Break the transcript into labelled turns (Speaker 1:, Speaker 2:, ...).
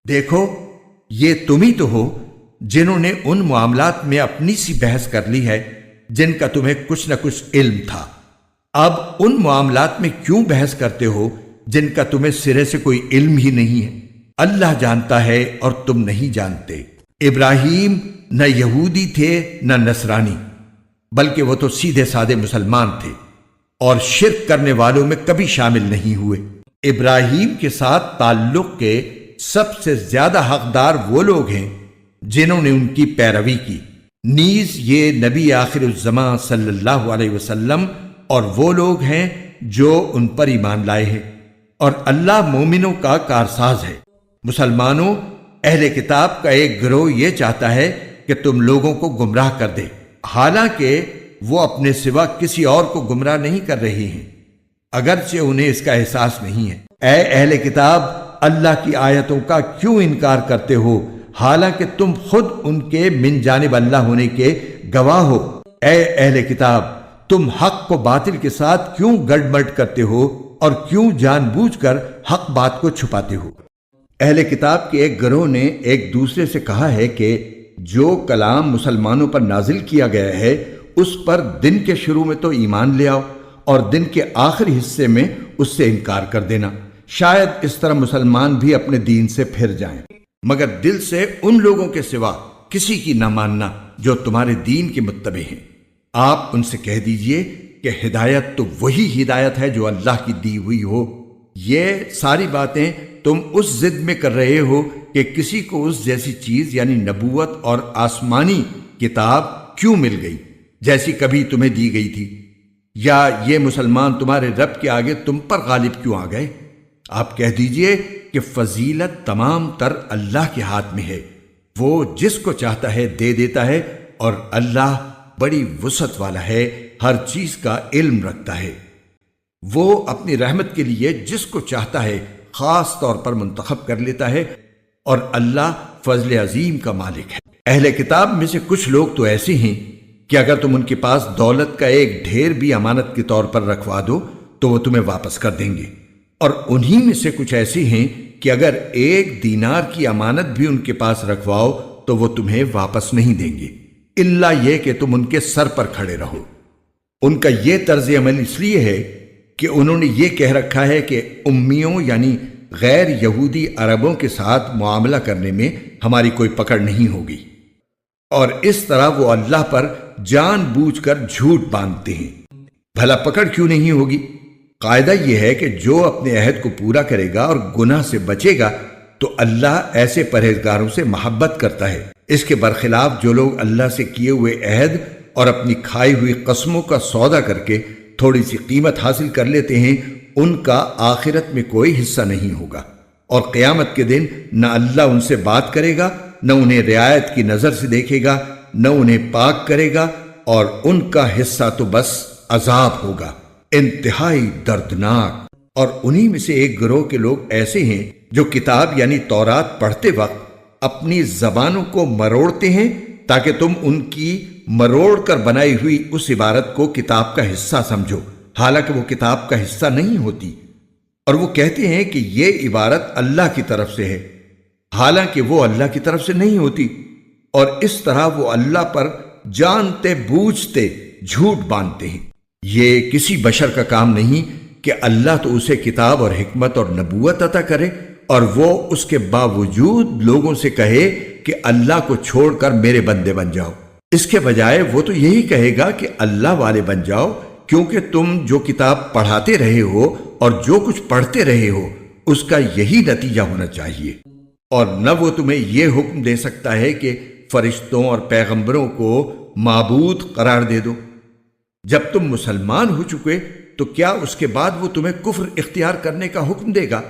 Speaker 1: دیکھو یہ تم ہی تو ہو جنہوں نے ان معاملات میں اپنی سی بحث کر لی ہے جن کا تمہیں کچھ نہ کچھ علم تھا۔ اب ان معاملات میں کیوں بحث کرتے ہو جن کا تمہیں سرے سے کوئی علم ہی نہیں ہے؟ اللہ جانتا ہے اور تم نہیں جانتے۔ ابراہیم نہ یہودی تھے نہ نصرانی، بلکہ وہ تو سیدھے سادے مسلمان تھے اور شرک کرنے والوں میں کبھی شامل نہیں ہوئے۔ ابراہیم کے ساتھ تعلق کے سب سے زیادہ حقدار وہ لوگ ہیں جنہوں نے ان کی پیروی کی، نیز یہ نبی آخر الزماں صلی اللہ علیہ وسلم اور وہ لوگ ہیں جو ان پر ایمان لائے ہیں، اور اللہ مومنوں کا کارساز ہے۔ مسلمانوں، اہل کتاب کا ایک گروہ یہ چاہتا ہے کہ تم لوگوں کو گمراہ کر دے، حالانکہ وہ اپنے سوا کسی اور کو گمراہ نہیں کر رہے ہیں، اگرچہ انہیں اس کا احساس نہیں ہے۔ اے اہل کتاب، اللہ کی آیتوں کا کیوں انکار کرتے ہو حالانکہ تم خود ان کے من جانب اللہ ہونے کے گواہ ہو؟ اے اہل کتاب، تم حق کو باطل کے ساتھ کیوں گڑبڑ کرتے ہو اور کیوں جان بوجھ کر حق بات کو چھپاتے ہو؟ اہل کتاب کے ایک گروہ نے ایک دوسرے سے کہا ہے کہ جو کلام مسلمانوں پر نازل کیا گیا ہے اس پر دن کے شروع میں تو ایمان لے آؤ اور دن کے آخری حصے میں اس سے انکار کر دینا، شاید اس طرح مسلمان بھی اپنے دین سے پھر جائیں، مگر دل سے ان لوگوں کے سوا کسی کی نہ ماننا جو تمہارے دین کے متبع ہیں۔ آپ ان سے کہہ دیجئے کہ ہدایت تو وہی ہدایت ہے جو اللہ کی دی ہوئی ہو۔ یہ ساری باتیں تم اس ضد میں کر رہے ہو کہ کسی کو اس جیسی چیز یعنی نبوت اور آسمانی کتاب کیوں مل گئی جیسی کبھی تمہیں دی گئی تھی، یا یہ مسلمان تمہارے رب کے آگے تم پر غالب کیوں آ گئے؟ آپ کہہ دیجئے کہ فضیلت تمام تر اللہ کے ہاتھ میں ہے، وہ جس کو چاہتا ہے دے دیتا ہے، اور اللہ بڑی وسعت والا ہے، ہر چیز کا علم رکھتا ہے۔ وہ اپنی رحمت کے لیے جس کو چاہتا ہے خاص طور پر منتخب کر لیتا ہے، اور اللہ فضل عظیم کا مالک ہے۔ اہل کتاب میں سے کچھ لوگ تو ایسے ہیں کہ اگر تم ان کے پاس دولت کا ایک ڈھیر بھی امانت کے طور پر رکھوا دو تو وہ تمہیں واپس کر دیں گے، اور انہی میں سے کچھ ایسے ہیں کہ اگر ایک دینار کی امانت بھی ان کے پاس رکھواؤ تو وہ تمہیں واپس نہیں دیں گے، الا یہ کہ تم ان کے سر پر کھڑے رہو۔ ان کا یہ طرز عمل اس لیے ہے کہ انہوں نے یہ کہہ رکھا ہے کہ امیوں یعنی غیر یہودی عربوں کے ساتھ معاملہ کرنے میں ہماری کوئی پکڑ نہیں ہوگی، اور اس طرح وہ اللہ پر جان بوجھ کر جھوٹ باندھتے ہیں۔ بھلا پکڑ کیوں نہیں ہوگی؟ قاعدہ یہ ہے کہ جو اپنے عہد کو پورا کرے گا اور گناہ سے بچے گا تو اللہ ایسے پرہیزگاروں سے محبت کرتا ہے۔ اس کے برخلاف جو لوگ اللہ سے کیے ہوئے عہد اور اپنی کھائی ہوئی قسموں کا سودا کر کے تھوڑی سی قیمت حاصل کر لیتے ہیں، ان کا آخرت میں کوئی حصہ نہیں ہوگا، اور قیامت کے دن نہ اللہ ان سے بات کرے گا، نہ انہیں رعایت کی نظر سے دیکھے گا، نہ انہیں پاک کرے گا، اور ان کا حصہ تو بس عذاب ہوگا، انتہائی دردناک۔ اور انہی میں سے ایک گروہ کے لوگ ایسے ہیں جو کتاب یعنی تورات پڑھتے وقت اپنی زبانوں کو مروڑتے ہیں تاکہ تم ان کی مروڑ کر بنائی ہوئی اس عبارت کو کتاب کا حصہ سمجھو، حالانکہ وہ کتاب کا حصہ نہیں ہوتی، اور وہ کہتے ہیں کہ یہ عبارت اللہ کی طرف سے ہے، حالانکہ وہ اللہ کی طرف سے نہیں ہوتی، اور اس طرح وہ اللہ پر جانتے بوجھتے جھوٹ باندھتے ہیں۔ یہ کسی بشر کا کام نہیں کہ اللہ تو اسے کتاب اور حکمت اور نبوت عطا کرے اور وہ اس کے باوجود لوگوں سے کہے کہ اللہ کو چھوڑ کر میرے بندے بن جاؤ۔ اس کے بجائے وہ تو یہی کہے گا کہ اللہ والے بن جاؤ، کیونکہ تم جو کتاب پڑھاتے رہے ہو اور جو کچھ پڑھتے رہے ہو اس کا یہی نتیجہ ہونا چاہیے۔ اور نہ وہ تمہیں یہ حکم دے سکتا ہے کہ فرشتوں اور پیغمبروں کو معبود قرار دے دو۔ جب تم مسلمان ہو چکے تو کیا اس کے بعد وہ تمہیں کفر اختیار کرنے کا حکم دے گا؟